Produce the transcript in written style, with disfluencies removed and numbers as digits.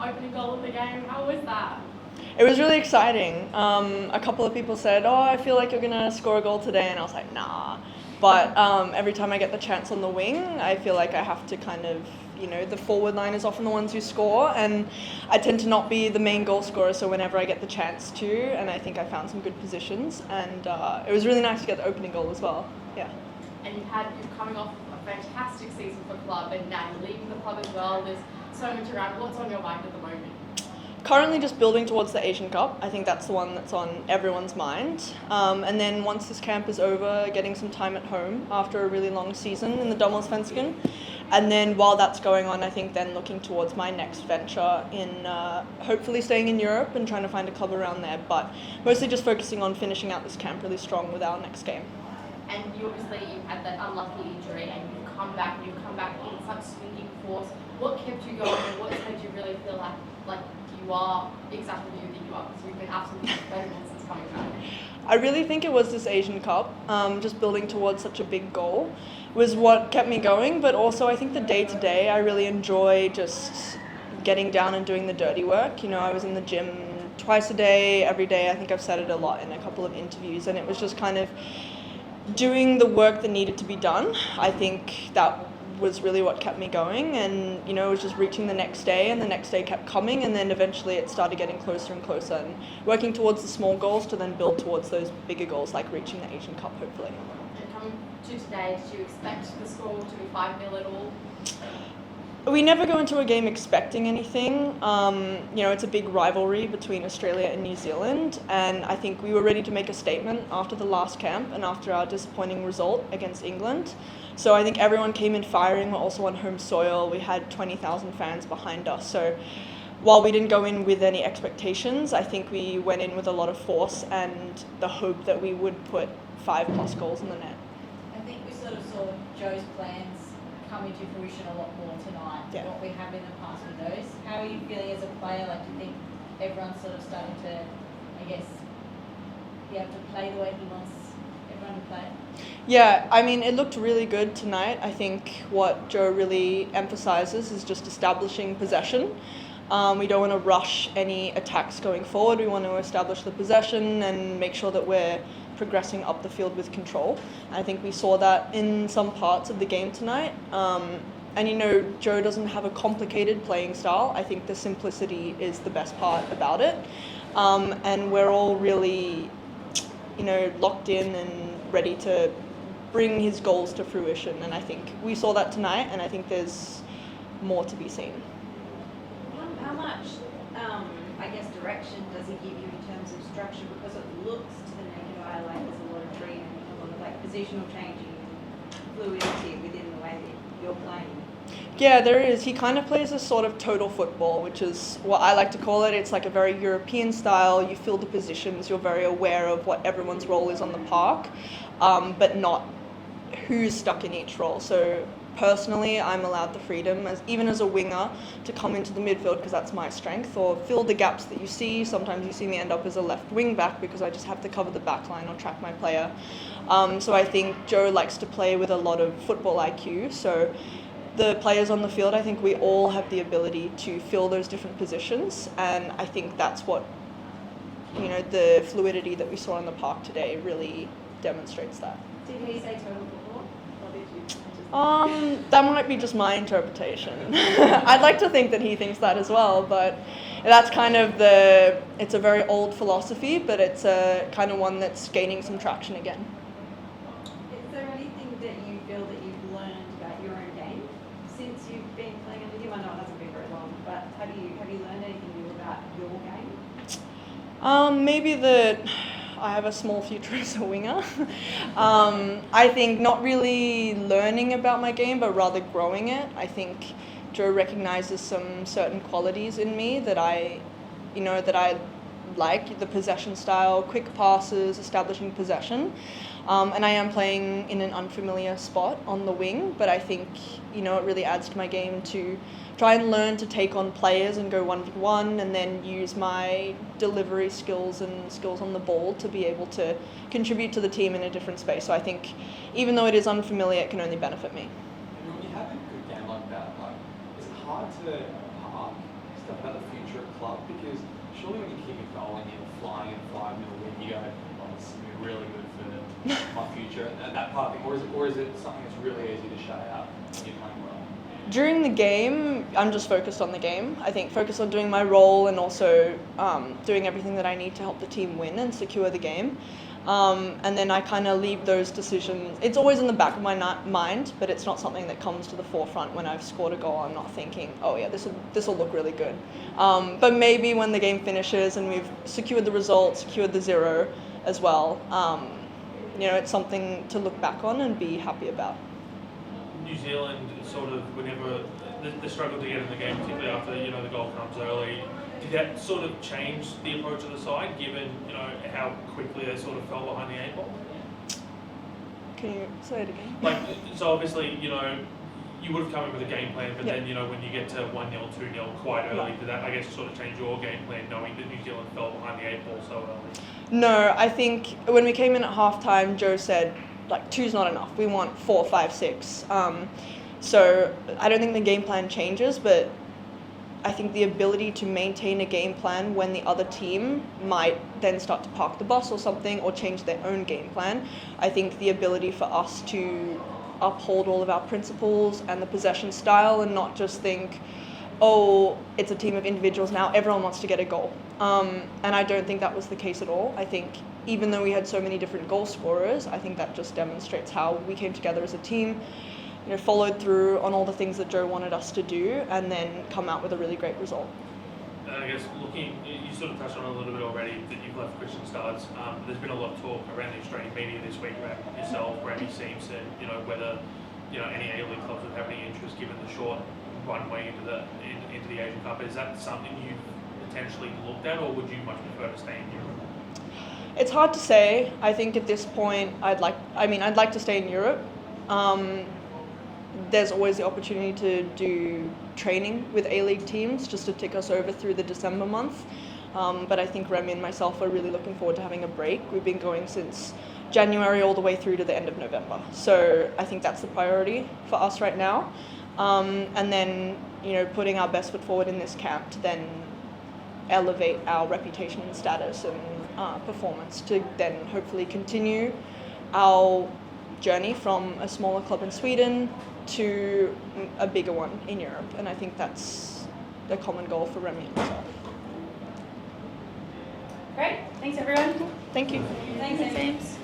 opening goal of the game. How was that? It was really exciting. A couple of people said, "Oh, I feel like you're gonna score a goal today," and I was like, "Nah." But every time I get the chance on the wing, I feel like I have to kind of, the forward line is often the ones who score, and I tend to not be the main goal scorer. So whenever I get the chance to, and I think I found some good positions, and it was really nice to get the opening goal as well. Yeah. And you're coming off a fantastic season for club, and now you're leaving the club as well. There's so much around. What's on your mind at the moment? Currently just building towards the Asian Cup. I think that's the one that's on everyone's mind. And then once this camp is over, getting some time at home after a really long season in the Damallsvenskan. And then while that's going on, I think then looking towards my next venture in hopefully staying in Europe and trying to find a club around there. But mostly just focusing on finishing out this camp really strong with our next game. And you had that unlucky injury, and you've come back in such swinging force. What kept you going, and what made you really feel like you are exactly who that you are, because you've been absolutely incredible since coming back? I really think it was this Asian Cup, just building towards such a big goal was what kept me going, but also I think the day-to-day, I really enjoy just getting down and doing the dirty work. I was in the gym twice a day, every day. I think I've said it a lot in a couple of interviews, and it was just kind of doing the work that needed to be done. I think that was really what kept me going, and it was just reaching the next day, and the next day kept coming, and then eventually it started getting closer and closer, and working towards the small goals to then build towards those bigger goals, like reaching the Asian Cup hopefully. And coming to today, did you expect the score to be 5-0 at all? We never go into a game expecting anything. It's a big rivalry between Australia and New Zealand, and I think we were ready to make a statement after the last camp and after our disappointing result against England. So I think everyone came in firing. We're also on home soil. We had 20,000 fans behind us. So while we didn't go in with any expectations, I think we went in with a lot of force and the hope that we would put 5+ goals in the net. I think we sort of saw Joe's plans come into fruition a lot more tonight than what we have in the past with those. How are you feeling as a player? Do you think everyone's sort of starting to, be able to play the way he wants everyone to play? Yeah, it looked really good tonight. I think what Joe really emphasises is just establishing possession. We don't want to rush any attacks going forward. We want to establish the possession and make sure that we're progressing up the field with control. I think we saw that in some parts of the game tonight. And Joe doesn't have a complicated playing style. I think the simplicity is the best part about it. And we're all really, locked in and ready to bring his goals to fruition. And I think we saw that tonight, and I think there's more to be seen. How much, direction does he give you in terms of structure? Because it looks to the naked eye like there's a lot of freedom, a lot of positional changing, fluidity within the way that you're playing. Yeah, there is. He kind of plays a sort of total football, which is what I like to call it. It's like a very European style. You fill the positions. You're very aware of what everyone's role is on the park, but not who's stuck in each role. So personally, I'm allowed the freedom, even as a winger, to come into the midfield because that's my strength, or fill the gaps that you see. Sometimes you see me end up as a left wing back because I just have to cover the back line or track my player. So I think Joe likes to play with a lot of football IQ. So the players on the field, I think we all have the ability to fill those different positions, and I think that's what, the fluidity that we saw in the park today really demonstrates that. Did he say total football? Or did you just... That might be just my interpretation. I'd like to think that he thinks that as well, but that's kind of it's a very old philosophy, but it's a kind of one that's gaining some traction again. Is there anything that you feel that you've learned about your own game since you've been playing under him? I know it hasn't been very long, but have you learned anything new about your game? Maybe that I have a small future as a winger. I think not really learning about my game, but rather growing it. I think Joe recognizes some certain qualities in me that I like, the possession style, quick passes, establishing possession. And I am playing in an unfamiliar spot on the wing, but I think, it really adds to my game to try and learn to take on players and go 1v1, and then use my delivery skills and skills on the ball to be able to contribute to the team in a different space. So I think even though it is unfamiliar, it can only benefit me. And when you have a good game like that, is it hard to park? Is stuff about the future of club? Because surely when you kick a goal and you're flying in 5-0 win, you go, oh, this is going to be really good for my future, and that part of it, or is it something that's really easy to shut out when you're playing well? During the game, I'm just focused on the game. I think focused on doing my role and also doing everything that I need to help the team win and secure the game. And then I kind of leave those decisions. It's always in the back of my mind, but it's not something that comes to the forefront when I've scored a goal. I'm not thinking, oh yeah, this will look really good. But maybe when the game finishes and we've secured the result, secured the 0 as well, it's something to look back on and be happy about. New Zealand sort of, whenever the struggle to get in the game, particularly after the goal comes early, did that sort of change the approach of the side, given how quickly they sort of fell behind the 8 ball? Can you say it again? So obviously you would have come in with a game plan, but then when you get to 1-0, 2-0 quite early, did that I guess sort of change your game plan, knowing that New Zealand fell behind the 8 ball so early? No, I think when we came in at halftime, Joe said, 2's not enough. We want 4, 5, 6. So I don't think the game plan changes, but I think the ability to maintain a game plan when the other team might then start to park the bus or something or change their own game plan. I think the ability for us to uphold all of our principles and the possession style and not just think, oh, it's a team of individuals now, everyone wants to get a goal. And I don't think that was the case at all. I think even though we had so many different goal scorers, I think that just demonstrates how we came together as a team, followed through on all the things that Joe wanted us to do, and then come out with a really great result. I guess you sort of touched on it a little bit already, that you've left Christian Studs. There's been a lot of talk around the Australian media this week about yourself, Grammy Simpson, whether any A-League clubs would have any interest given the short runway into the Asian Cup. Is that something you've potentially looked at, or would you much prefer to stay in Europe? It's hard to say. I think at this point, I'd like to stay in Europe. There's always the opportunity to do training with A-League teams just to tick us over through the December month. But I think Remy and myself are really looking forward to having a break. We've been going since January all the way through to the end of November. So I think that's the priority for us right now. And then, putting our best foot forward in this camp to then elevate our reputation and status and performance to then hopefully continue our journey from a smaller club in Sweden to a bigger one in Europe. And I think that's a common goal for Remy and myself. Great. Thanks, everyone. Thank you. Thanks, James.